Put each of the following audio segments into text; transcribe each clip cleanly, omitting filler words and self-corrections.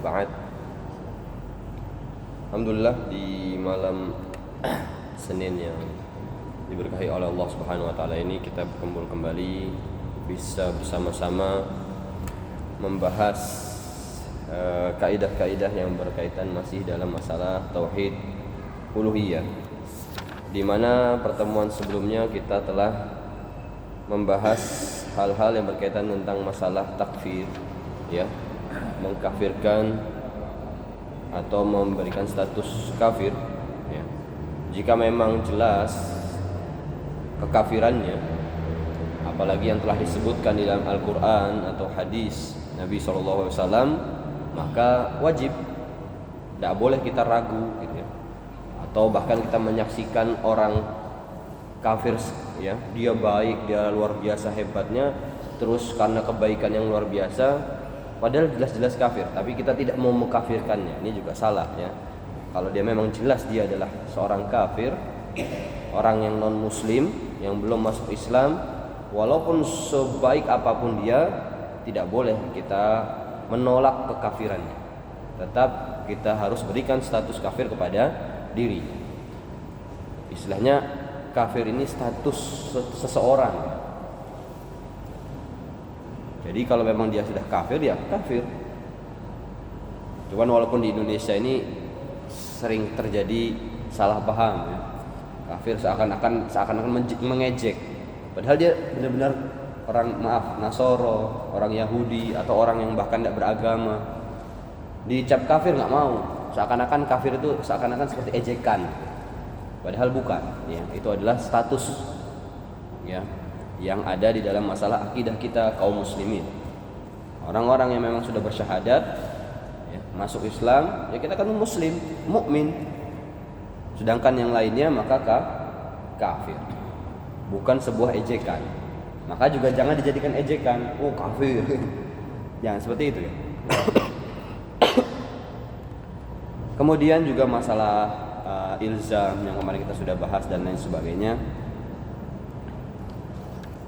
ba'd. Alhamdulillah di malam Senin yang diberkahi oleh Allah Subhanahu wa taala ini kita berkumpul kembali bisa bersama-sama membahas kaidah-kaidah yang berkaitan masih dalam masalah tauhid uluhiyah, di mana pertemuan sebelumnya kita telah membahas hal-hal yang berkaitan tentang masalah takfir, ya, mengkafirkan atau memberikan status kafir, ya, jika memang jelas kekafirannya, apalagi yang telah disebutkan di dalam Al-Quran atau hadis Nabi SAW, maka wajib, tidak boleh kita ragu, gitu ya. Atau bahkan kita menyaksikan orang kafir, ya, dia baik, dia luar biasa hebatnya, terus karena kebaikan yang luar biasa, padahal jelas-jelas kafir, tapi kita tidak mau mengkafirkannya. Ini juga salah, ya. Kalau dia memang jelas dia adalah seorang kafir, orang yang non muslim, yang belum masuk Islam, walaupun sebaik apapun dia, tidak boleh kita menolak kekafirannya. Tetap kita harus berikan status kafir kepada diri. Istilahnya kafir ini status seseorang. Jadi kalau memang dia sudah kafir, ya kafir. Cuman walaupun di Indonesia ini sering terjadi salah paham, ya. Kafir seakan-akan mengejek, padahal dia benar-benar orang, Nasoro, orang Yahudi, atau orang yang bahkan tidak beragama, dicap kafir nggak mau, seakan-akan kafir itu seakan-akan seperti ejekan, padahal bukan, ya. Itu adalah status, ya, yang ada di dalam masalah akidah kita kaum muslimin. Orang-orang yang memang sudah bersyahadat, ya, masuk Islam, ya kita kan muslim, mukmin. Sedangkan yang lainnya maka kafir, bukan sebuah ejekan. Maka juga jangan dijadikan ejekan, oh kafir. Jangan seperti itu, ya. Kemudian juga masalah ilzam yang kemarin kita sudah bahas dan lain sebagainya.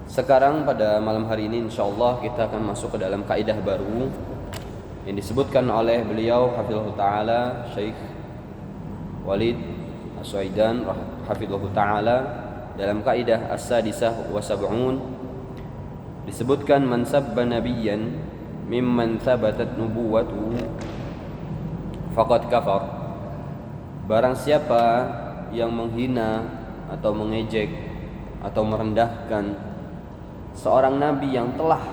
Sekarang pada malam hari ini insyaallah kita akan masuk ke dalam kaidah baru yang disebutkan oleh beliau hafizahullah taala, Syekh Walid As-Suaidan hafizahullah taala, dalam kaidah as-sadisah wa sab'un disebutkan man sabba nabiyyan mimman thabatat nubuwwatuhu faqad kafar. Barang siapa yang menghina atau mengejek atau merendahkan seorang nabi yang telah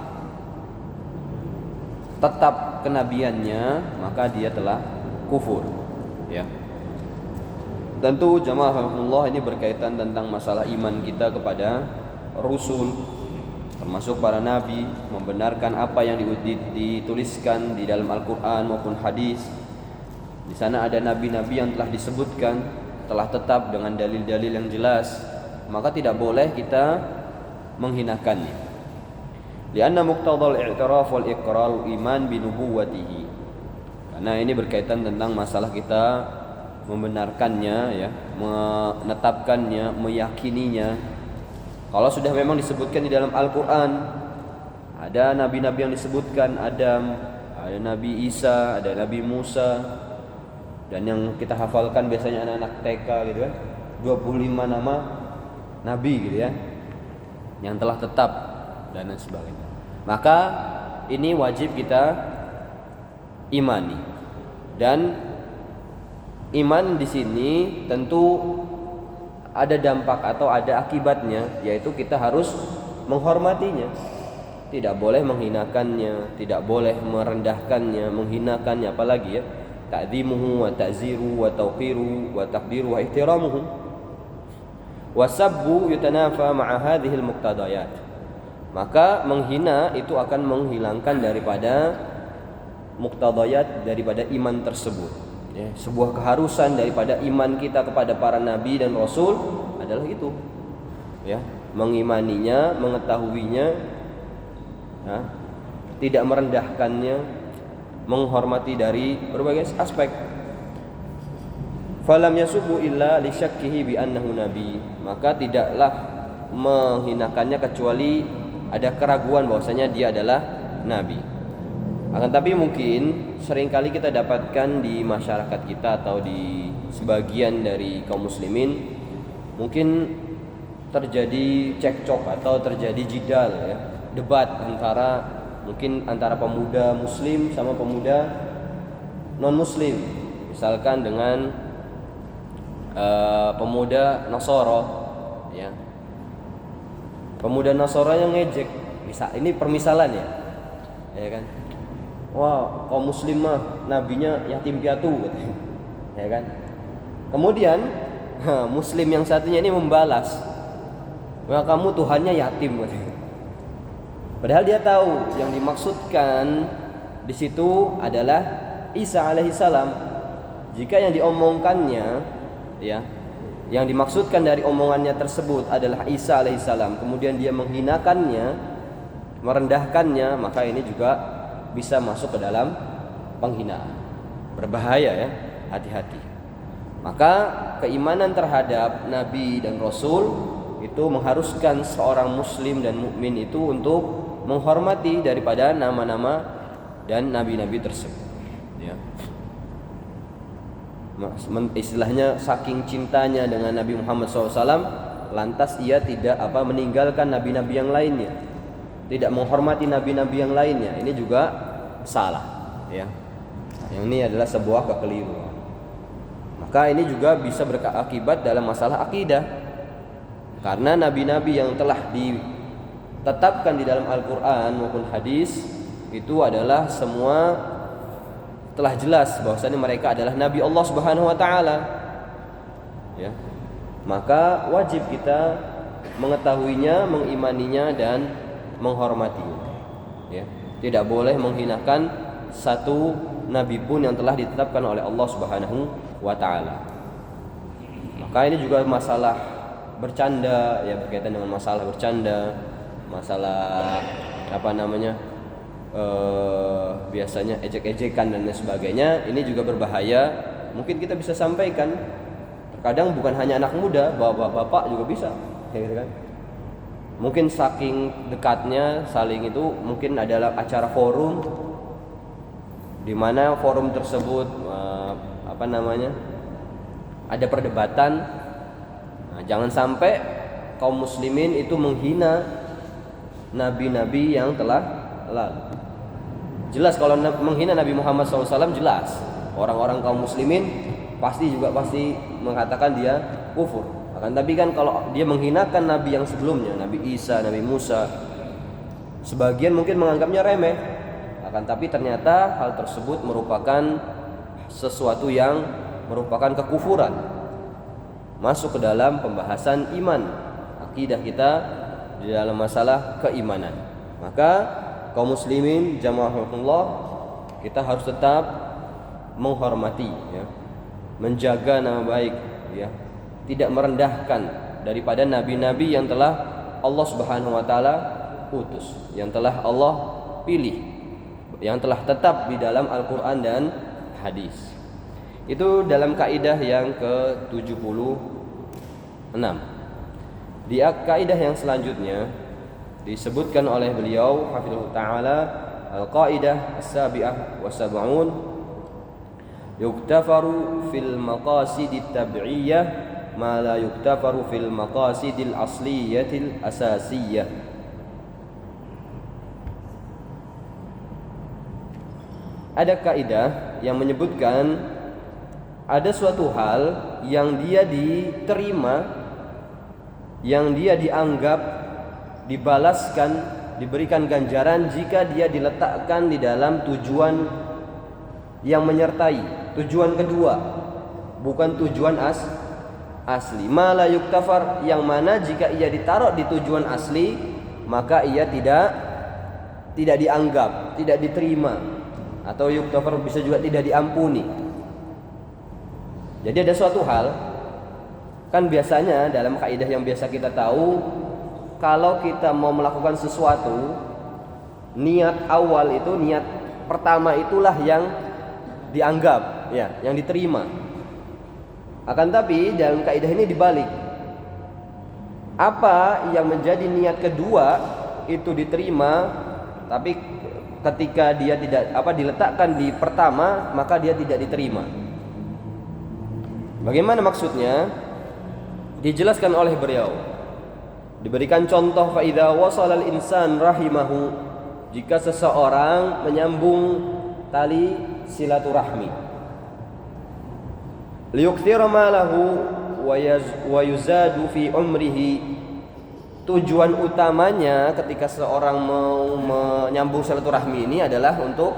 tetap kenabiannya, maka dia telah kufur, ya. Tentu jamaah rahimahullah ini berkaitan tentang masalah iman kita kepada Rasul, termasuk para nabi, membenarkan apa yang dituliskan di dalam Al-Quran maupun hadis. Di sana ada nabi-nabi yang telah disebutkan, telah tetap dengan dalil-dalil yang jelas, maka tidak boleh kita menghinakannya. Lianna muqtadal i'tiraf wal iqrar iman bi nubuwwatihi. Karena ini berkaitan tentang masalah kita membenarkannya, ya, menetapkannya, meyakininya. Kalau sudah memang disebutkan di dalam Al-Quran, ada nabi-nabi yang disebutkan, Adam, ada Nabi Isa, ada Nabi Musa, dan yang kita hafalkan biasanya anak-anak TK, gitu kan, 25 nama nabi, gitu ya, yang telah tetap dan lain sebagainya. Maka ini wajib kita imani. Dan iman di sini tentu ada dampak atau ada akibatnya, yaitu kita harus menghormatinya. Tidak boleh menghinakannya, tidak boleh merendahkannya, menghinakannya, apalagi, ya, ta'zimuhu wa ta'ziru wa tawqiru wa taqdiru wa ihtiramuhu. Wa sabbu yutanafa ma'a hadhihi al-muqtadayat. Maka menghina itu akan menghilangkan daripada muqtadayat, daripada iman tersebut, ya. Sebuah keharusan daripada iman kita kepada para nabi dan rasul adalah itu, ya, mengimaninya, mengetahuinya, ya, tidak merendahkannya, menghormati dari berbagai aspek. Falam yasubu illa li syakkihi bi annahu nabi. Maka tidaklah menghinakannya kecuali ada keraguan bahwasanya dia adalah nabi. Akan tapi mungkin seringkali kita dapatkan di masyarakat kita atau di sebagian dari kaum muslimin mungkin terjadi cekcok atau terjadi jidal ya, debat antara pemuda muslim sama pemuda non muslim. Misalkan dengan pemuda Nasoro ya. Pemuda Nasoro yang ngejek, ini permisalan ya kan? Wah, kaum muslim mah nabinya yatim piatu katanya. Ya kan? Kemudian muslim yang satunya ini membalas, "Wah, kamu Tuhannya yatim," katanya. Padahal dia tahu yang dimaksudkan di situ adalah Isa alaihissalam. Jika yang diomongkannya ya, yang dimaksudkan dari omongannya tersebut adalah Isa alaihissalam, kemudian dia menghinakannya, merendahkannya, maka ini juga bisa masuk ke dalam penghinaan. Berbahaya ya, hati-hati. Maka keimanan terhadap nabi dan rasul itu mengharuskan seorang muslim dan mukmin itu untuk menghormati daripada nama-nama dan nabi-nabi tersebut ya. Istilahnya saking cintanya dengan Nabi Muhammad SAW, lantas ia tidak meninggalkan nabi-nabi yang lainnya, tidak menghormati nabi-nabi yang lainnya. Ini juga salah ya. Yang ini adalah sebuah kekeliruan. Maka ini juga bisa berakibat dalam masalah akidah, karena nabi-nabi yang telah ditetapkan di dalam Al-Quran maupun hadis itu adalah semua telah jelas bahwasanya mereka adalah nabi Allah Subhanahu wa taala. Ya. Maka wajib kita mengetahuinya, mengimaninya dan menghormatinya. Ya. Tidak boleh menghinakan satu nabi pun yang telah ditetapkan oleh Allah Subhanahu wa taala. Maka ini juga masalah bercanda ya, berkaitan dengan masalah bercanda, masalah biasanya ejek-ejekan dan lain sebagainya. Ini juga berbahaya. Mungkin kita bisa sampaikan, terkadang bukan hanya anak muda, bapak-bapak juga bisa gitu kan. Mungkin saking dekatnya saling itu, mungkin adalah acara forum di mana forum tersebut ada perdebatan. Nah, jangan sampai kaum muslimin itu menghina nabi-nabi yang telah lalu. Jelas kalau menghina Nabi Muhammad SAW, jelas orang-orang kaum muslimin pasti mengatakan dia kufur. Akan tapi kan kalau dia menghinakan nabi yang sebelumnya, Nabi Isa, Nabi Musa, sebagian mungkin menganggapnya remeh. Akan tapi ternyata hal tersebut merupakan sesuatu yang merupakan kekufuran, masuk ke dalam pembahasan iman, akidah kita di dalam masalah keimanan. Maka kaum muslimin jamaahullah, kita harus tetap menghormati ya, menjaga nama baik ya, tidak merendahkan daripada nabi-nabi yang telah Allah Subhanahu wa taala utus, yang telah Allah pilih, yang telah tetap di dalam Al-Qur'an dan hadis. Itu dalam kaidah yang ke-76. Di kaidah yang selanjutnya disebutkan oleh beliau hafizahullah taala, al-qaidah as-sabi'ah wa sab'un, yuktafaru fil maqasidit tab'iyyah ma la yuktafaru fil maqasidil asliyatil asasiyah. Ada kaidah yang menyebutkan ada suatu hal yang dia diterima, yang dia dianggap dibalaskan, diberikan ganjaran jika dia diletakkan di dalam tujuan yang menyertai, tujuan kedua, bukan tujuan asli. Ma la yuktafar, yang mana jika ia ditaruh di tujuan asli, maka ia tidak dianggap, tidak diterima, atau yuktafar bisa juga tidak diampuni. Jadi ada suatu hal, kan biasanya dalam kaidah yang biasa kita tahu, kalau kita mau melakukan sesuatu, niat awal itu, niat pertama itulah yang dianggap ya, yang diterima. Akan tapi dalam kaidah ini dibalik. Apa yang menjadi niat kedua itu diterima, tapi ketika dia tidak diletakkan di pertama, maka dia tidak diterima. Bagaimana maksudnya? Dijelaskan oleh beliau. Diberikan contoh, fa idza wasala al-insan rahimahu, jika seseorang menyambung tali silaturahmi, liyukthira malahu wa yuzadu fi umrihi, tujuan utamanya ketika seorang mau menyambung silaturahmi ini adalah untuk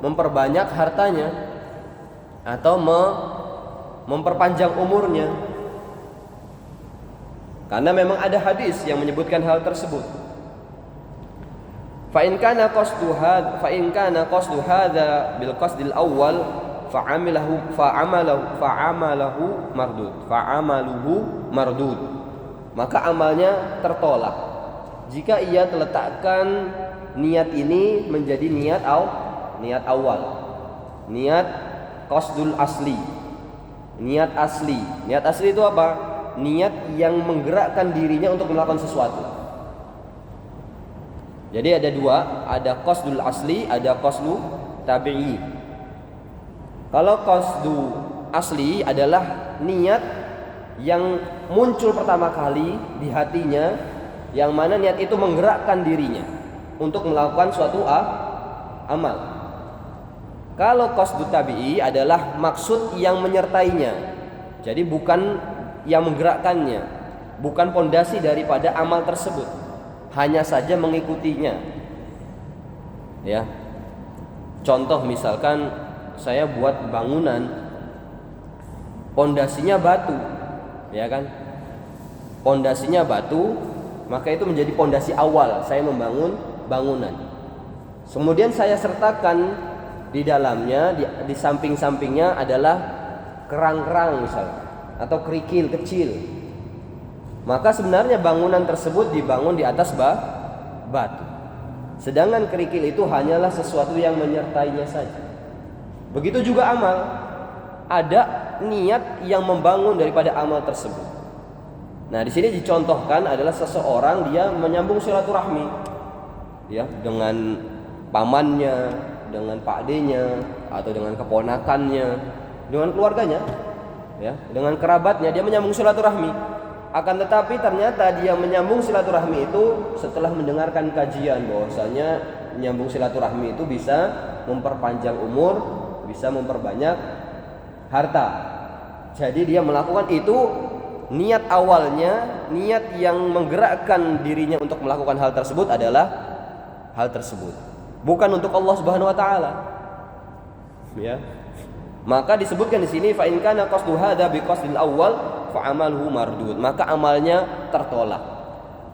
memperbanyak hartanya atau memperpanjang umurnya. Karena memang ada hadis yang menyebutkan hal tersebut. Fa in kana qasdu hadza bil qasdil awwal fa'amaluhu mardud. Maka amalnya tertolak jika ia letakkan niat ini menjadi niat awal, niat qasdul asli, niat asli. Niat asli itu apa? Niat yang menggerakkan dirinya untuk melakukan sesuatu. Jadi ada dua, ada qasdul asli, ada qasdu tabi'i. Kalau qasdu asli adalah niat yang muncul pertama kali di hatinya, yang mana niat itu menggerakkan dirinya untuk melakukan suatu amal. Kalau qasdu tabi'i adalah maksud yang menyertainya. Jadi bukan yang menggerakkannya, bukan pondasi daripada amal tersebut, hanya saja mengikutinya. Ya. Contoh misalkan saya buat bangunan, pondasinya batu, ya kan? Pondasinya batu, maka itu menjadi pondasi awal saya membangun bangunan. Kemudian saya sertakan di dalamnya, di samping-sampingnya adalah kerang-kerang misalnya, atau kerikil kecil. Maka sebenarnya bangunan tersebut dibangun di atas batu. Sedangkan kerikil itu hanyalah sesuatu yang menyertainya saja. Begitu juga amal. Ada niat yang membangun daripada amal tersebut. Nah, di sini dicontohkan adalah seseorang dia menyambung silaturahmi, ya, dengan pamannya, dengan pakdenya, atau dengan keponakannya, dengan keluarganya, ya, dengan kerabatnya, dia menyambung silaturahmi. Akan tetapi ternyata dia menyambung silaturahmi itu setelah mendengarkan kajian bahwasanya menyambung silaturahmi itu bisa memperpanjang umur, bisa memperbanyak harta. Jadi dia melakukan itu, niat awalnya, niat yang menggerakkan dirinya untuk melakukan hal tersebut adalah hal tersebut, bukan untuk Allah Subhanahu wa taala. Ya. Maka disebutkan di sini fa in kana qasdu hadza bi qasdil awwal fa amaluhu mardud, maka amalnya tertolak.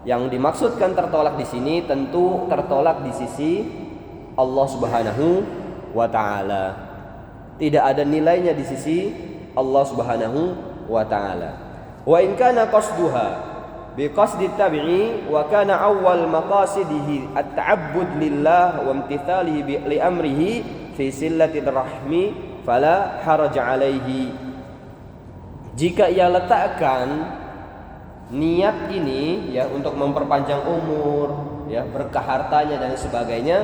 Yang dimaksudkan tertolak di sini tentu tertolak di sisi Allah Subhanahu wa taala. Tidak ada nilainya di sisi Allah Subhanahu wa taala. Wa in kana qasduha bi qasdi tabi'i wa kana awwal maqasidihi at-ta'abbud lillah wa imtithalihi li amrihi fi sillatir rahmi fala haraj alaihi. Jika ia letakkan niat ini, ya, untuk memperpanjang umur, ya, berkah hartanya dan sebagainya,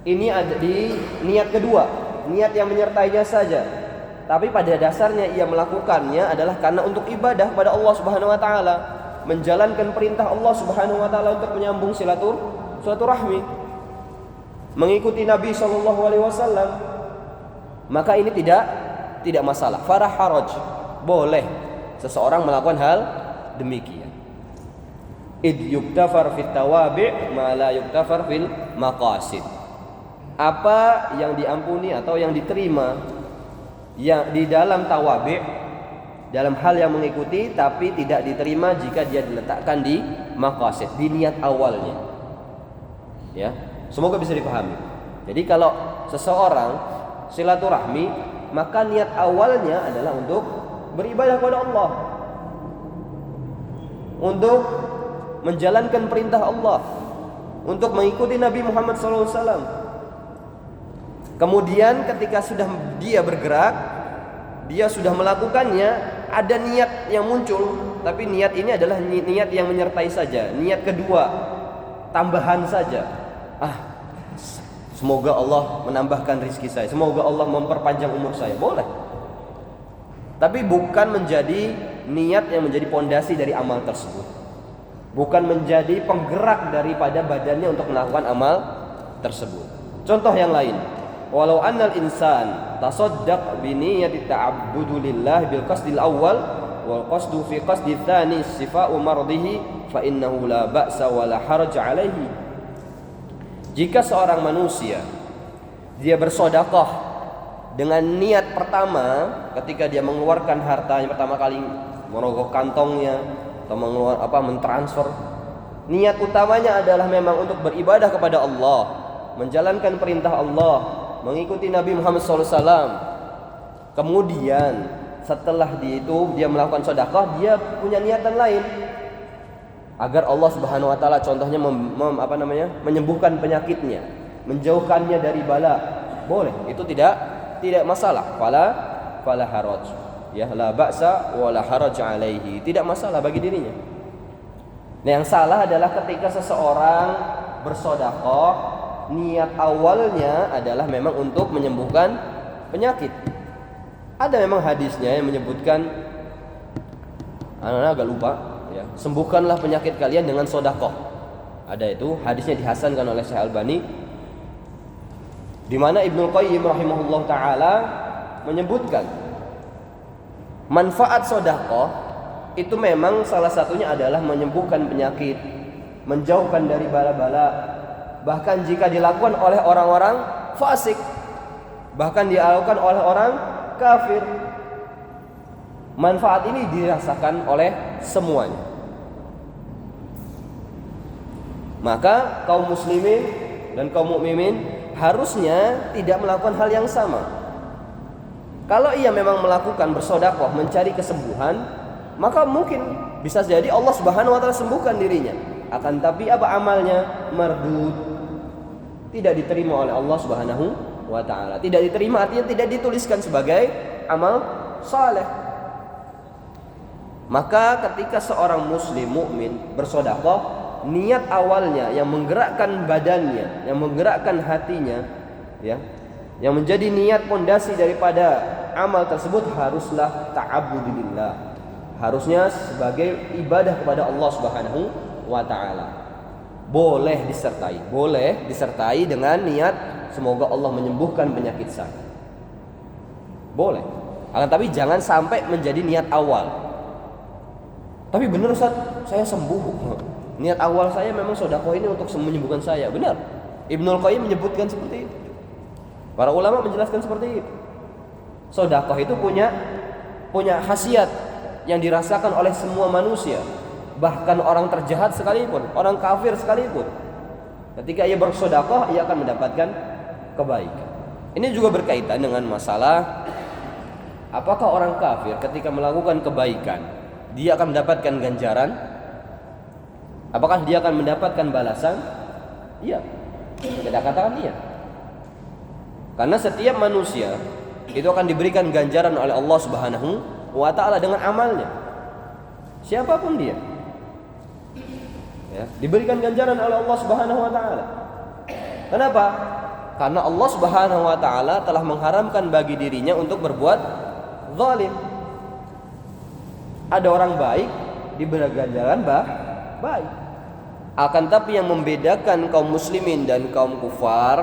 ini ada di niat kedua, niat yang menyertainya saja. Tapi pada dasarnya ia melakukannya adalah karena untuk ibadah pada Allah Subhanahu wa taala, menjalankan perintah Allah Subhanahu wa taala untuk menyambung silaturahmi, mengikuti Nabi sallallahu alaihi wasallam. Maka ini tidak masalah. Fala haraj, boleh seseorang melakukan hal demikian. Id yuktafar fit tawabi' ma la yuktafar fil maqasid. Apa yang diampuni atau yang diterima yang di dalam tawabi', dalam hal yang mengikuti, tapi tidak diterima jika dia diletakkan di maqasid, di niat awalnya. Ya, semoga bisa dipahami. Jadi kalau seseorang silaturahmi, maka niat awalnya adalah untuk beribadah kepada Allah, untuk menjalankan perintah Allah, untuk mengikuti Nabi Muhammad SAW. Kemudian ketika sudah dia bergerak, dia sudah melakukannya, ada niat yang muncul, tapi niat ini adalah niat yang menyertai saja, niat kedua, tambahan saja. Semoga Allah menambahkan rezeki saya, semoga Allah memperpanjang umur saya. Boleh. Tapi bukan menjadi niat yang menjadi pondasi dari amal tersebut. Bukan menjadi penggerak daripada badannya untuk melakukan amal tersebut. Contoh yang lain. Walau annal insan tasaddaq bi niyyati ta'abbudu lillah bil qasdil awwal wal qasdu fi qasdi tsani sifa'u mardihi fa innahu la ba'sa wa la haraj alaihi. Jika seorang manusia dia bersedekah dengan niat pertama ketika dia mengeluarkan hartanya pertama kali merogoh kantongnya atau mentransfer, niat utamanya adalah memang untuk beribadah kepada Allah, menjalankan perintah Allah, mengikuti Nabi Muhammad SAW. Kemudian setelah dia melakukan sedekah, dia punya niatan lain agar Allah Subhanahu wa taala contohnya menyembuhkan penyakitnya, menjauhkannya dari bala. Boleh, itu tidak masalah. Fala haraj. Ya, la ba'sa wa la haraj alaihi. Tidak masalah bagi dirinya. Nah, yang salah adalah ketika seseorang bersedekah, niat awalnya adalah memang untuk menyembuhkan penyakit. Ada memang hadisnya yang menyebutkan, anak agak lupa, ya, sembuhkanlah penyakit kalian dengan sedekah. Ada itu, hadisnya dihasankan oleh Syekh Albani, di mana Ibnu Qayyim rahimahullah taala menyebutkan manfaat sedekah itu memang salah satunya adalah menyembuhkan penyakit, menjauhkan dari bala-bala. Bahkan jika dilakukan oleh orang-orang fasik, bahkan dilakukan oleh orang kafir, manfaat ini dirasakan oleh semuanya. Maka kaum muslimin dan kaum mukminin harusnya tidak melakukan hal yang sama. Kalau ia memang melakukan bersedekah mencari kesembuhan, maka mungkin bisa jadi Allah Subhanahu wa taala sembuhkan dirinya. Akan tapi apa amalnya? Mardud. Tidak diterima oleh Allah Subhanahu wa taala. Tidak diterima artinya tidak dituliskan sebagai amal saleh. Maka ketika seorang muslim mukmin bersedekah, niat awalnya yang menggerakkan badannya, yang menggerakkan hatinya, ya, yang menjadi niat pondasi daripada amal tersebut haruslah ta'abbudillah. Harusnya sebagai ibadah kepada Allah Subhanahu wa taala. Boleh disertai dengan niat semoga Allah menyembuhkan penyakit saya. Boleh. Akan tapi jangan sampai menjadi niat awal. Tapi benar Ustaz, saya sembuh. Niat awal saya memang sedekah ini untuk menyembuhkan saya. Benar. Ibnu Qayyim menyebutkan seperti itu. Para ulama menjelaskan seperti itu. Sedekah itu punya khasiat yang dirasakan oleh semua manusia. Bahkan orang terjahat sekalipun, orang kafir sekalipun, ketika ia bersedekah, ia akan mendapatkan kebaikan. Ini juga berkaitan dengan masalah apakah orang kafir ketika melakukan kebaikan dia akan mendapatkan ganjaran? Apakah dia akan mendapatkan balasan? Iya. Kita katakan iya. Karena setiap manusia itu akan diberikan ganjaran oleh Allah Subhanahu wa taala dengan amalnya. Siapapun dia. Ya, diberikan ganjaran oleh Allah Subhanahu wa taala. Kenapa? Karena Allah Subhanahu wa taala telah mengharamkan bagi dirinya untuk berbuat zalim. Ada orang baik diberi ganjaran baik. Akan tapi yang membedakan kaum muslimin dan kaum kufar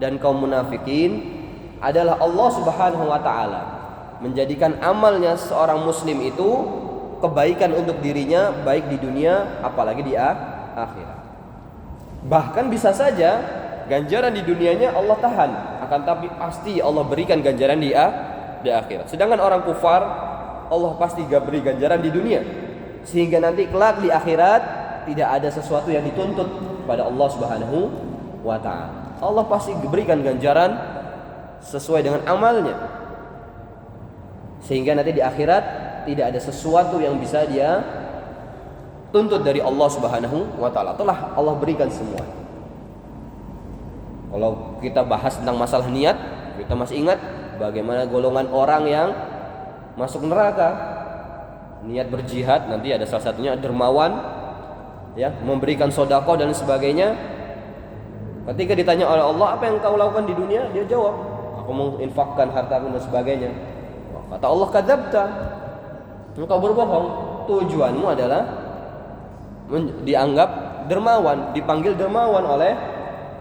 dan kaum munafikin adalah Allah Subhanahu wa taala menjadikan amalnya seorang muslim itu kebaikan untuk dirinya baik di dunia apalagi di akhirat. Bahkan bisa saja ganjaran di dunianya Allah tahan, akan tapi pasti Allah berikan ganjaran di akhirat. Sedangkan orang kufar Allah pasti gak beri ganjaran di dunia, sehingga nanti kelak di akhirat tidak ada sesuatu yang dituntut pada Allah Subhanahu wa taala. Allah pasti berikan ganjaran sesuai dengan amalnya, sehingga nanti di akhirat tidak ada sesuatu yang bisa dia tuntut dari Allah Subhanahu wa taala. Telah Allah berikan semua. Kalau kita bahas tentang masalah niat, kita masih ingat bagaimana golongan orang yang masuk neraka. Niat berjihad, nanti ada salah satunya dermawan, ya, memberikan sedekah dan sebagainya. Ketika ditanya oleh Allah, apa yang kau lakukan di dunia? Dia jawab, aku menginfakkan hartaku dan sebagainya. Kata Allah, kadzabta, engkau berbohong. Tujuanmu adalah dianggap dermawan, dipanggil dermawan oleh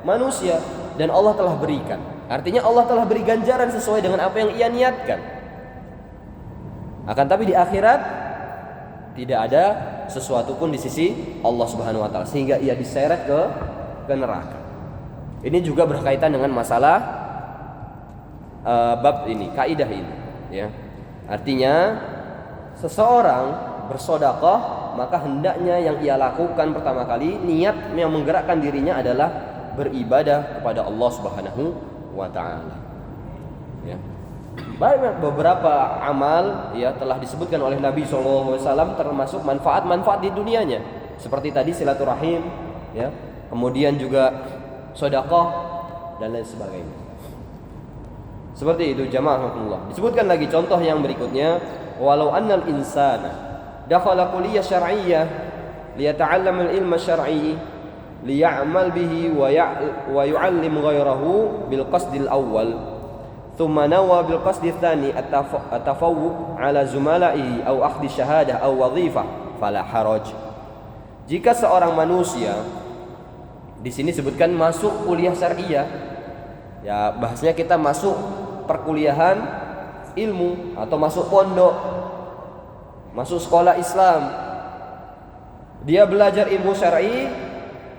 manusia, dan Allah telah berikan. Artinya Allah telah beri ganjaran sesuai dengan apa yang ia niatkan. Akan tapi di akhirat tidak ada sesuatu pun di sisi Allah Subhanahu wa taala sehingga ia diseret ke neraka. Ini juga berkaitan dengan masalah bab ini, kaidah ini, ya. Artinya seseorang bersedekah, maka hendaknya yang ia lakukan pertama kali, niat yang menggerakkan dirinya adalah beribadah kepada Allah Subhanahu wa taala. Ya. Banyak beberapa amal ya telah disebutkan oleh Nabi SAW, termasuk manfaat-manfaat di dunianya, seperti tadi silaturahim, ya, kemudian juga sedekah dan lain sebagainya. Seperti itu jamaah Allah. Disebutkan lagi contoh yang berikutnya, walau annal insana dakhala kuliyyah syar'iyyah liyata'allam al-ilma syar'i liya'mal bihi wa yu'allim ghayrahu bil qasdil awwal thumma nawa bil qasdil tsani at-tafawwuq ala zumala'ihi aw akhdhi syahadah aw wadhifah fala haraj. Jika seorang manusia, di sini sebutkan masuk kuliah syariah, ya bahasnya kita masuk perkuliahan ilmu atau masuk pondok, masuk sekolah Islam. Dia belajar ilmu syar'i,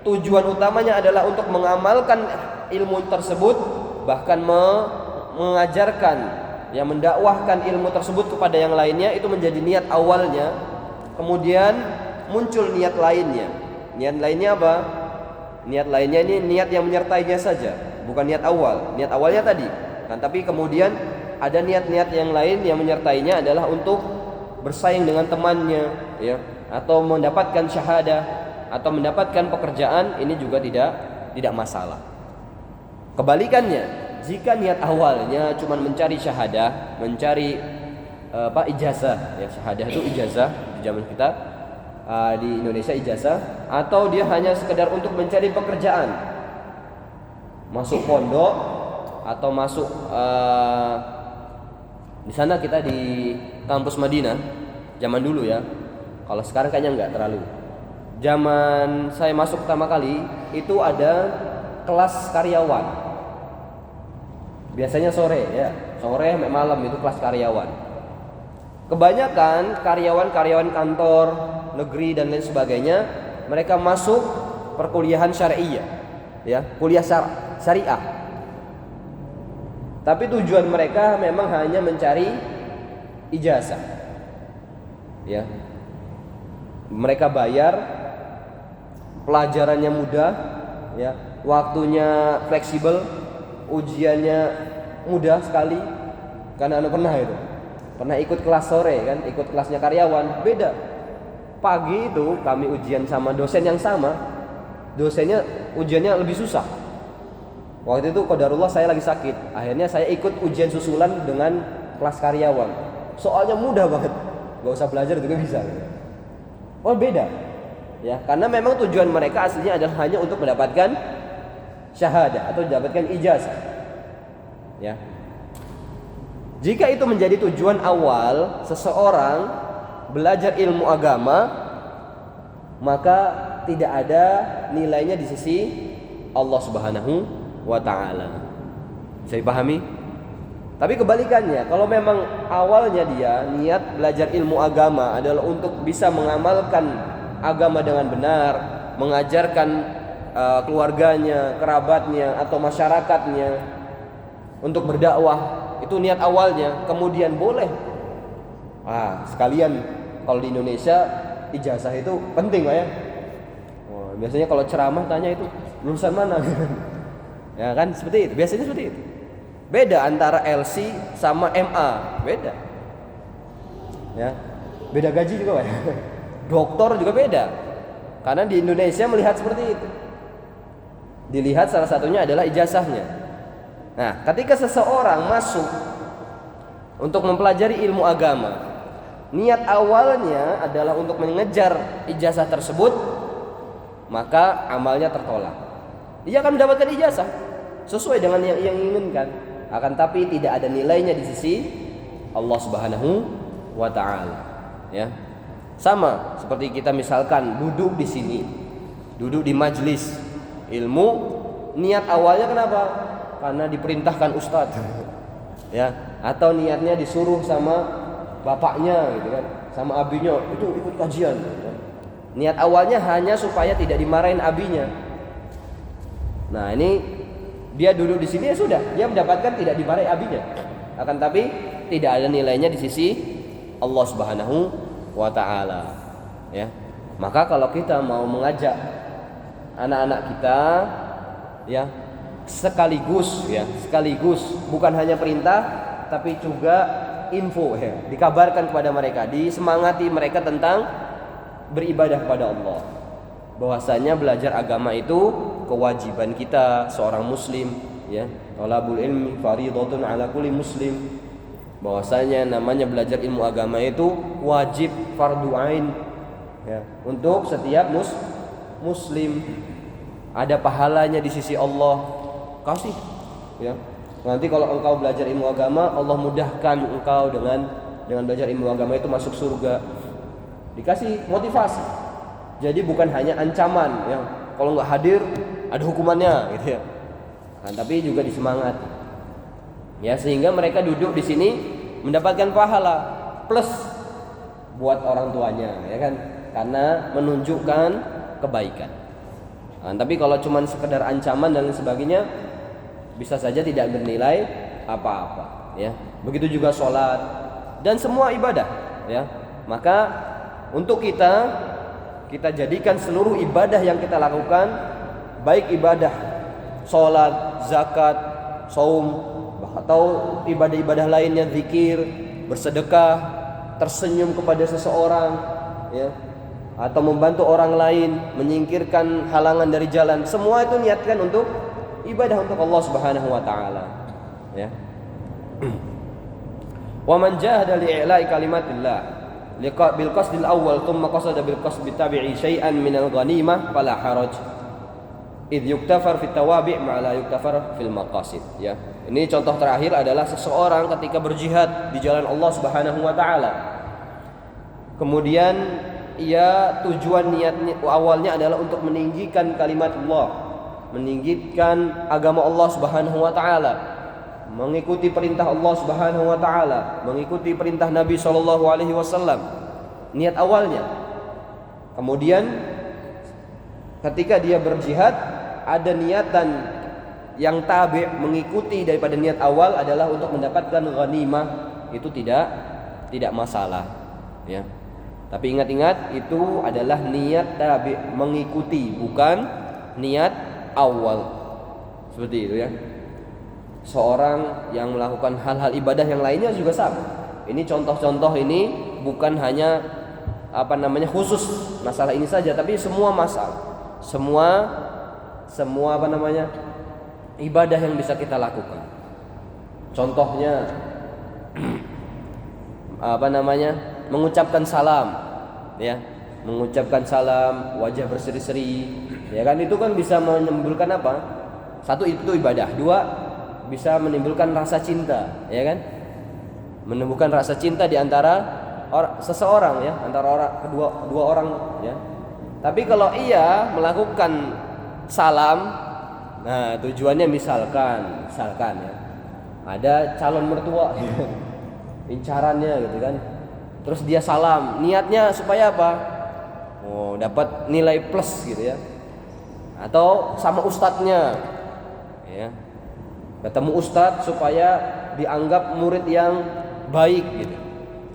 tujuan utamanya adalah untuk mengamalkan ilmu tersebut, bahkan mengajarkan, yang mendakwahkan ilmu tersebut kepada yang lainnya. Itu menjadi niat awalnya. Kemudian muncul niat lainnya. Niat lainnya apa? Niat lainnya ini niat yang menyertainya saja, bukan niat awal. Niat awalnya tadi kan, tapi kemudian ada niat-niat yang lain yang menyertainya adalah untuk bersaing dengan temannya, ya, atau mendapatkan syahadah atau mendapatkan pekerjaan. Ini juga tidak masalah. Kebalikannya, jika niat awalnya cuma mencari syahadah, mencari ijazah, ya, syahadah itu ijazah di zaman kita, di Indonesia ijazah, atau dia hanya sekedar untuk mencari pekerjaan, masuk pondok atau masuk di sana kita di kampus Madinah zaman dulu ya. Kalau sekarang kayaknya enggak terlalu. Zaman saya masuk pertama kali itu ada kelas karyawan. Biasanya sore ya, sore sampai malam itu kelas karyawan. Kebanyakan karyawan-karyawan kantor negeri dan lain sebagainya, mereka masuk perkuliahan syariah, ya, kuliah syariah. Tapi tujuan mereka memang hanya mencari ijazah, ya. Mereka bayar, pelajarannya mudah, ya, waktunya fleksibel, ujiannya mudah sekali. Karena anda pernah ikut kelas sore kan, ikut kelasnya karyawan, beda. Pagi itu kami ujian sama dosen yang sama, dosennya ujiannya lebih susah. Waktu itu qadarullah saya lagi sakit, akhirnya saya ikut ujian susulan dengan kelas karyawan. Soalnya mudah banget, gak usah belajar juga bisa. Oh beda, ya, karena memang tujuan mereka aslinya adalah hanya untuk mendapatkan syahadah atau mendapatkan ijazah, ya. Jika itu menjadi tujuan awal seseorang belajar ilmu agama, maka tidak ada nilainya di sisi Allah Subhanahu wa taala. Bisa dipahami? Tapi kebalikannya, kalau memang awalnya dia niat belajar ilmu agama adalah untuk bisa mengamalkan agama dengan benar, mengajarkan keluarganya, kerabatnya atau masyarakatnya untuk berdakwah, itu niat awalnya. Kemudian boleh sekalian, kalau di Indonesia ijazah itu penting lah ya. Biasanya kalau ceramah tanya itu lulusan mana ya kan, seperti itu. Biasanya seperti itu. Beda antara LC sama MA, beda ya, beda gaji juga ya. Doktor juga beda, karena di Indonesia melihat seperti itu, dilihat salah satunya adalah ijazahnya. Nah, ketika seseorang masuk untuk mempelajari ilmu agama, niat awalnya adalah untuk mengejar ijazah tersebut, maka amalnya tertolak. Ia akan mendapatkan ijazah sesuai dengan yang ia inginkan, akan tapi tidak ada nilainya di sisi Allah Subhanahu wa taala, ya. Sama seperti kita misalkan duduk di sini, duduk di majelis ilmu, niat awalnya kenapa? Karena diperintahkan ustadz, ya, atau niatnya disuruh sama bapaknya gitu kan, sama abinya, itu ikut kajian gitu kan. Niat awalnya hanya supaya tidak dimarahin abinya. Nah, ini dia duduk di sini, ya sudah, dia mendapatkan tidak dimarahi abinya, akan tapi tidak ada nilainya di sisi Allah Subhanahu wa taala, ya. Maka kalau kita mau mengajak anak-anak kita, ya, sekaligus bukan hanya perintah tapi juga info, ya, dikabarkan kepada mereka, disemangati mereka tentang beribadah kepada Allah, bahwasanya belajar agama itu kewajiban kita seorang muslim, ya. Talabul ilmi fardhatun ala kulli muslim, bahwasanya namanya belajar ilmu agama itu wajib, fardu ain, ya, untuk setiap muslim. Ada pahalanya di sisi Allah, kasih, ya. Nanti kalau engkau belajar ilmu agama, Allah mudahkan engkau dengan belajar ilmu agama itu masuk surga. Dikasih motivasi. Jadi bukan hanya ancaman, ya, kalau nggak hadir ada hukumannya, gitu ya. Nah, tapi juga disemangati, ya, sehingga mereka duduk di sini mendapatkan pahala plus buat orang tuanya, ya kan, karena menunjukkan kebaikan. Nah, tapi kalau cuma sekedar ancaman dan lain sebagainya, bisa saja tidak bernilai apa-apa, ya. Begitu juga sholat dan semua ibadah, ya. Maka untuk kita jadikan seluruh ibadah yang kita lakukan, baik ibadah sholat, zakat, saum, atau ibadah-ibadah lainnya, zikir, bersedekah, tersenyum kepada seseorang, ya, atau membantu orang lain, menyingkirkan halangan dari jalan, semua itu niatkan untuk ibadah untuk Allah Subhanahu wa taala, ya. Wa man jahada li'ila'i kalimatillah bil qasdil awwal thumma qasada bil qasdi tabi'i syai'an minal ghanimah fala haraj id yuktafar fit tawabi' ma la yuktafar fil maqasid, ya. Ini contoh terakhir adalah seseorang ketika berjihad di jalan Allah Subhanahu wa taala, kemudian ia tujuan niatnya awalnya adalah untuk meninggikan kalimat Allah, meninggikan agama Allah Subhanahu wa taala, mengikuti perintah Allah Subhanahu wa taala, mengikuti perintah Nabi sallallahu alaihi wasallam. Niat awalnya. Kemudian ketika dia berjihad, ada niatan yang tabi' mengikuti daripada niat awal adalah untuk mendapatkan ghanimah, itu tidak masalah, ya. Tapi ingat-ingat, itu adalah niat tabi', mengikuti, bukan niat awal. Seperti itu, ya. Seorang yang melakukan hal-hal ibadah yang lainnya juga sama. Ini contoh-contoh ini bukan hanya khusus masalah ini saja, tapi semua masalah, semua ibadah yang bisa kita lakukan. Contohnya mengucapkan salam, ya, mengucapkan salam, wajah berseri-seri, ya kan, itu kan bisa menimbulkan apa? Satu, itu ibadah. Dua, bisa menimbulkan rasa cinta, ya kan? Menimbulkan rasa cinta di antara seseorang, ya, antara dua orang, ya. Tapi kalau ia melakukan salam, nah tujuannya misalkan ya, ada calon mertua, incarannya gitu kan, terus dia salam, niatnya supaya apa? Oh, dapat nilai plus gitu, ya. Atau sama ustadznya, ya, ketemu ustadz supaya dianggap murid yang baik gitu.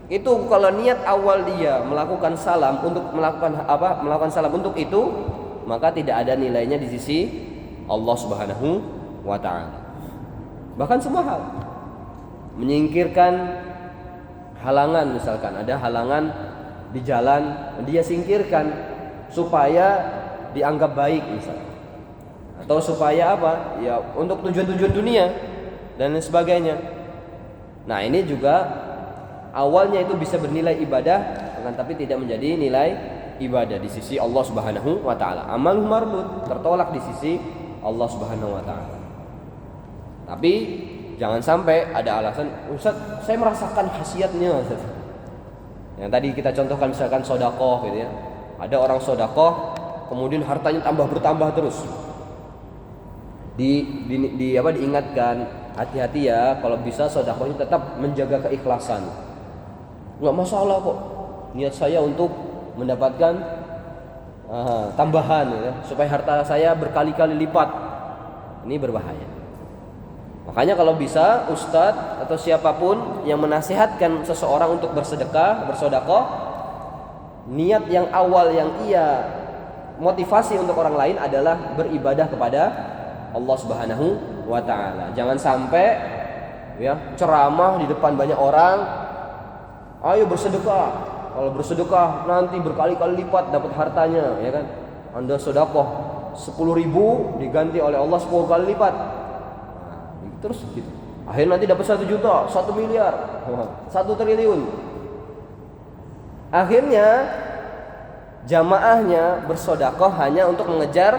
Itu kalau niat awal dia melakukan salam untuk melakukan salam untuk itu, maka tidak ada nilainya di sisi Allah Subhanahu wa taala. Bahkan semua hal, menyingkirkan halangan, misalkan ada halangan di jalan, dia singkirkan supaya dianggap baik misalnya, atau supaya apa? Ya, untuk tujuan-tujuan dunia dan lain sebagainya. Nah, ini juga awalnya itu bisa bernilai ibadah, tapi tidak menjadi nilai ibadah di sisi Allah Subhanahu wa taala. Amal mardud, tertolak di sisi Allah Subhanahu wa taala. Tapi jangan sampai ada alasan, Ustaz, saya merasakan khasiatnya, Ustaz. Yang tadi kita contohkan misalkan sedekah gitu ya. Ada orang sedekah kemudian hartanya bertambah terus. Diingatkan, hati-hati ya, kalau bisa sedekahnya tetap menjaga keikhlasan. Enggak masalah kok. Niat saya untuk mendapatkan tambahan ya, supaya harta saya berkali-kali lipat. Ini berbahaya. Makanya kalau bisa ustadz atau siapapun yang menasihatkan seseorang untuk bersedekah, niat yang awal yang ia motivasi untuk orang lain adalah beribadah kepada Allah Subhanahu wa taala. Jangan sampai ya ceramah di depan banyak orang, ayo bersedekah. Kalau bersedekah nanti berkali-kali lipat dapat hartanya, ya kan? Anda sedekah 10.000 diganti oleh Allah 10 kali lipat. Terus gitu. Akhirnya nanti dapat 1 juta, 1 miliar, 1 triliun. Akhirnya jamaahnya bersedekah hanya untuk mengejar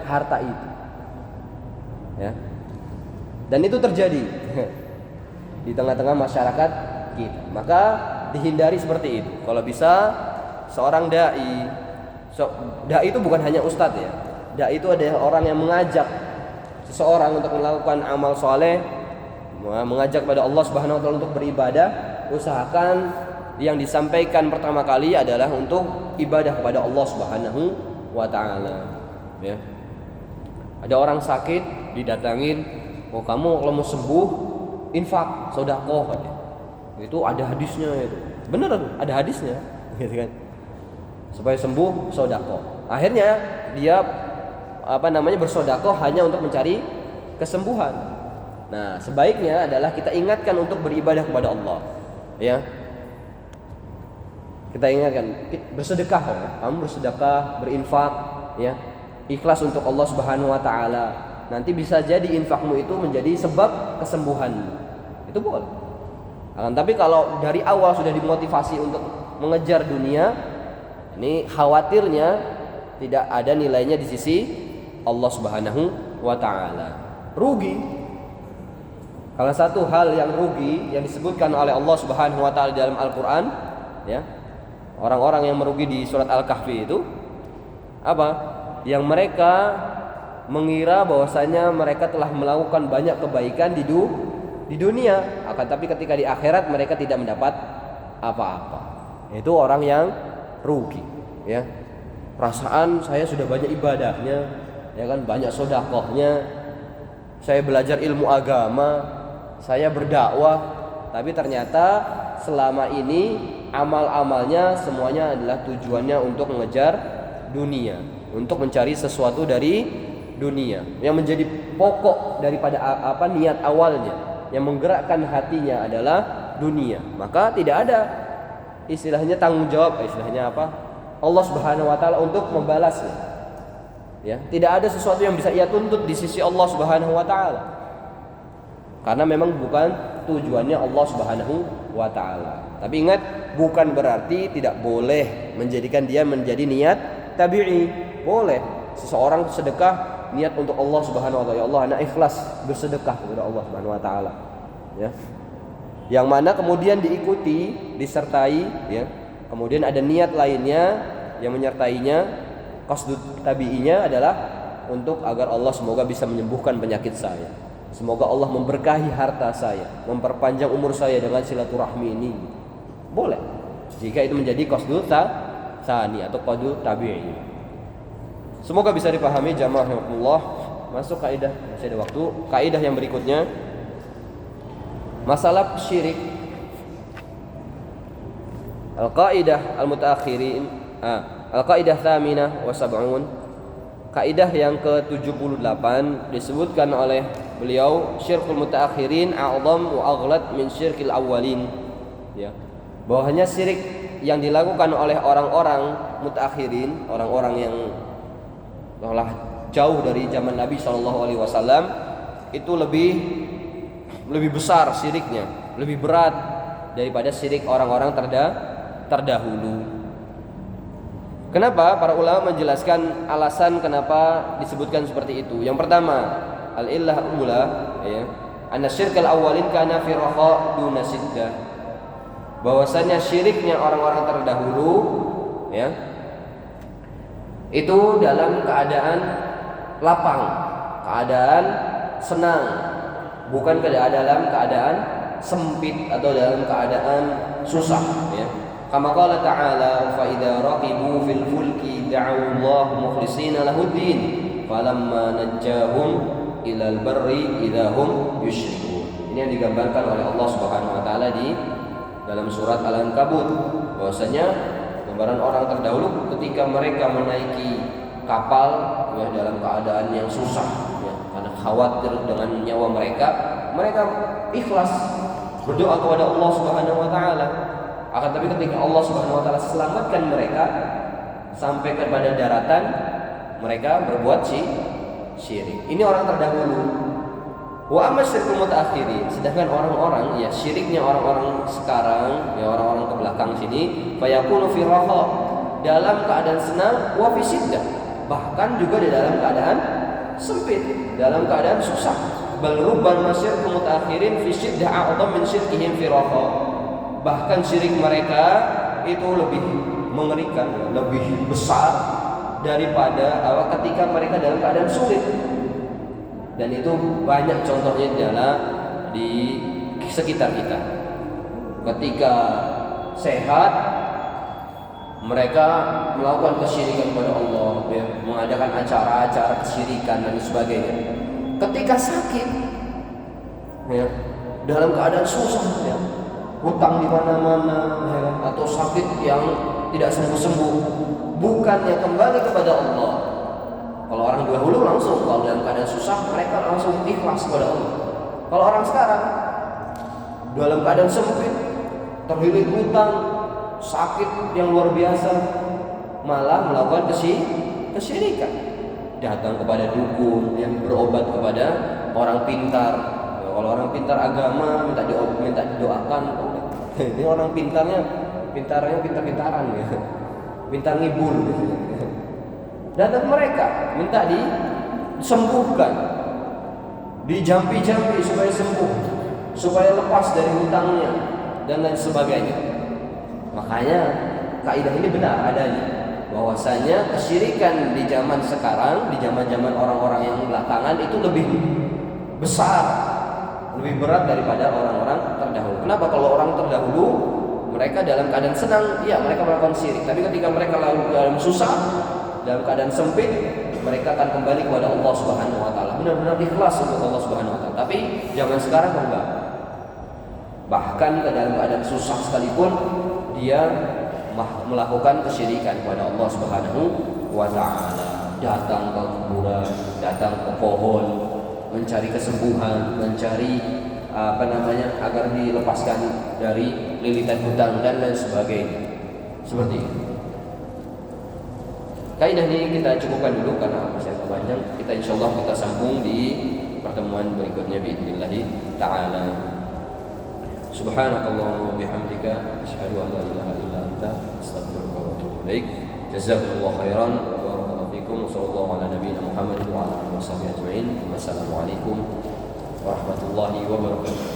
harta itu. Ya. Dan itu terjadi di tengah-tengah masyarakat kita. Maka dihindari seperti itu. Kalau bisa seorang dai itu bukan hanya ustadz ya. Dai itu adalah orang yang mengajak seseorang untuk melakukan amal soleh, mengajak pada Allah Subhanahu wa taala untuk beribadah. Usahakan yang disampaikan pertama kali adalah untuk ibadah kepada Allah Subhanahu wa taala. Ya. Ada orang sakit didatangin, "Oh, kamu kalau mau sembuh infak, sedekah." Itu ada hadisnya itu. Benar ada hadisnya, gitu kan. Supaya sembuh sedekah. Akhirnya dia bersedekah hanya untuk mencari kesembuhan. Nah, sebaiknya adalah kita ingatkan untuk beribadah kepada Allah. Ya. Kita ingatkan bersedekah, ya. Kamu bersedekah, berinfak, ya. Ikhlas untuk Allah Subhanahu wa taala. Nanti bisa jadi infakmu itu menjadi sebab kesembuhan. Itu boleh. Tapi kalau dari awal sudah dimotivasi untuk mengejar dunia, ini khawatirnya tidak ada nilainya di sisi Allah Subhanahu wa taala. Rugi. Kalau satu hal yang rugi yang disebutkan oleh Allah Subhanahu wa taala dalam Al-Qur'an, ya. Orang-orang yang merugi di surat Al-Kahfi itu apa? Yang mereka mengira bahwasanya mereka telah melakukan banyak kebaikan di dunia, akan tapi ketika di akhirat mereka tidak mendapat apa-apa. Itu orang yang rugi, ya. Perasaan saya sudah banyak ibadahnya, ya kan, banyak sedekahnya, saya belajar ilmu agama, saya berdakwah, tapi ternyata selama ini amal-amalnya semuanya adalah tujuannya untuk mengejar dunia, untuk mencari sesuatu dari dunia. Yang menjadi pokok daripada niat awalnya, yang menggerakkan hatinya adalah dunia. Maka tidak ada istilahnya tanggung jawab, Allah Subhanahu wa taala untuk membalasnya. Ya, tidak ada sesuatu yang bisa ia tuntut di sisi Allah Subhanahu wa taala. Karena memang bukan tujuannya Allah Subhanahu wa taala. Tapi ingat, bukan berarti tidak boleh menjadikan dia menjadi niat tabi'i. Boleh seseorang sedekah niat untuk Allah Subhanahu wa taala. Ya Allah, ana ikhlas bersedekah kepada Allah Subhanahu wa taala. Ya. Yang mana kemudian diikuti, disertai, ya. Kemudian ada niat lainnya yang menyertainya, qasdut tabi'inya adalah untuk agar Allah semoga bisa menyembuhkan penyakit saya. Semoga Allah memberkahi harta saya, memperpanjang umur saya dengan silaturahmi ini. Boleh. Jika itu menjadi qasdut tsani atau qasdut tabi'i. Semoga bisa dipahami jamaah Allah. Masuk kaidah, masih ada waktu. Kaidah yang berikutnya, masalah syirik. Al-qaidah al-mutaakhirin, al-qaidah tsaminah wa sab'un. Kaidah yang ke-78 disebutkan oleh beliau, syirkul mutaakhirin a'zam wa aghlad min syirkil awwalin. Ya. Bahwasanya syirik yang dilakukan oleh orang-orang mutaakhirin, orang-orang yang telah jauh dari zaman Nabi SAW, itu lebih besar syiriknya, lebih berat daripada syirik orang-orang terdahulu. Kenapa para ulama menjelaskan alasan kenapa disebutkan seperti itu? Yang pertama, al-illah ula, ya, anna syirkal awwalin kana fi raha duna siddah. Bahwasanya syiriknya orang-orang terdahulu, ya, itu dalam keadaan lapang, keadaan senang, bukan dalam keadaan sempit atau dalam keadaan susah, ya. Kama qala ta'ala fa idza raqibu fil fulki da'u Allah mukhlishina lahud-din falamma najjahum ilal barri idza hum yusyrikun. Ini yang digambarkan oleh Allah Subhanahu wa taala di dalam surat Al-Ankabut, bahwasanya gambaran orang terdahulu ketika mereka menaiki kapal, ya, dalam keadaan yang susah, ya, karena khawatir dengan nyawa mereka ikhlas berdoa kepada Allah Subhanahu wa taala. Akan tapi ketika Allah Subhanahu wa taala selamatkan mereka sampai kepada daratan, mereka berbuat syirik. Ini orang terdahulu. Wa amma syirkul mutaakhirin, sedangkan orang-orang, ya, syiriknya orang-orang sekarang, ya, orang-orang ke belakang sini, fayakunu fi raha, dalam keadaan senang, wa fi syiddah, bahkan juga di dalam keadaan sempit, dalam keadaan susah. Bal rubbama syirkul mutaakhirin fi syiddah a'dham min syirkihim fi raha. Bahkan syirik mereka itu lebih mengerikan, lebih besar daripada ketika mereka dalam keadaan sulit. Dan itu banyak contohnya di sekitar kita. Ketika sehat, mereka melakukan kesyirikan kepada Allah, ya, mengadakan acara-acara kesyirikan dan sebagainya. Ketika sakit, ya, dalam keadaan susah, ya, hutang di mana-mana, ya, atau sakit yang tidak sembuh-sembuh, bukannya kembali kepada Allah. Kalau orang dahulu langsung, kalau dalam keadaan susah mereka langsung ikhlas kepada Allah. Kalau orang sekarang dalam keadaan sempit, terlilit hutang, sakit yang luar biasa, malah melakukan kesyirikan. Datang kepada dukun yang berobat kepada orang pintar. Ya, kalau orang pintar agama minta didoakan. Ini orang pintarnya pintar-pintaran, ya. Pintar ngibul. Datang mereka minta disembuhkan, dijampi-jampi supaya sembuh, supaya lepas dari hutangnya dan lain sebagainya. Makanya kaidah ini benar adanya, bahwasanya kesyirikan di zaman sekarang, di zaman-zaman orang-orang yang belakangan itu lebih besar, lebih berat daripada orang-orang terdahulu. Kenapa? Kalau orang terdahulu mereka dalam keadaan senang, ya, mereka melakukan syirik. Tapi ketika mereka dalam susah, dalam keadaan sempit, mereka akan kembali kepada Allah Subhanahu wa taala. Benar-benar ikhlas untuk Allah Subhanahu wa taala. Tapi zaman sekarang enggak. Bahkan dalam keadaan susah sekalipun dia melakukan kesyirikan kepada Allah Subhanahu wa taala. Datang ke kuburan, datang ke pohon, mencari kesembuhan, mencari agar dilepaskan dari lilitan hutang dan lain sebagainya. Seperti itu. Kaidah ini kita cukupkan dulu karena masih agak panjang. Kita insyaallah kita sambung di pertemuan berikutnya باذنillah taala. Subhanakallahumma wa bihamdika asyhadu an la ilaha illa anta astaghfiruka wa atubu ilaik. Jazakumullahu khairan wa barakallahu fikum wa sallallahu ala nabiyyina Muhammad wa ala alihi washabbihi ajmain. Wassalamualaikum warahmatullahi wabarakatuh.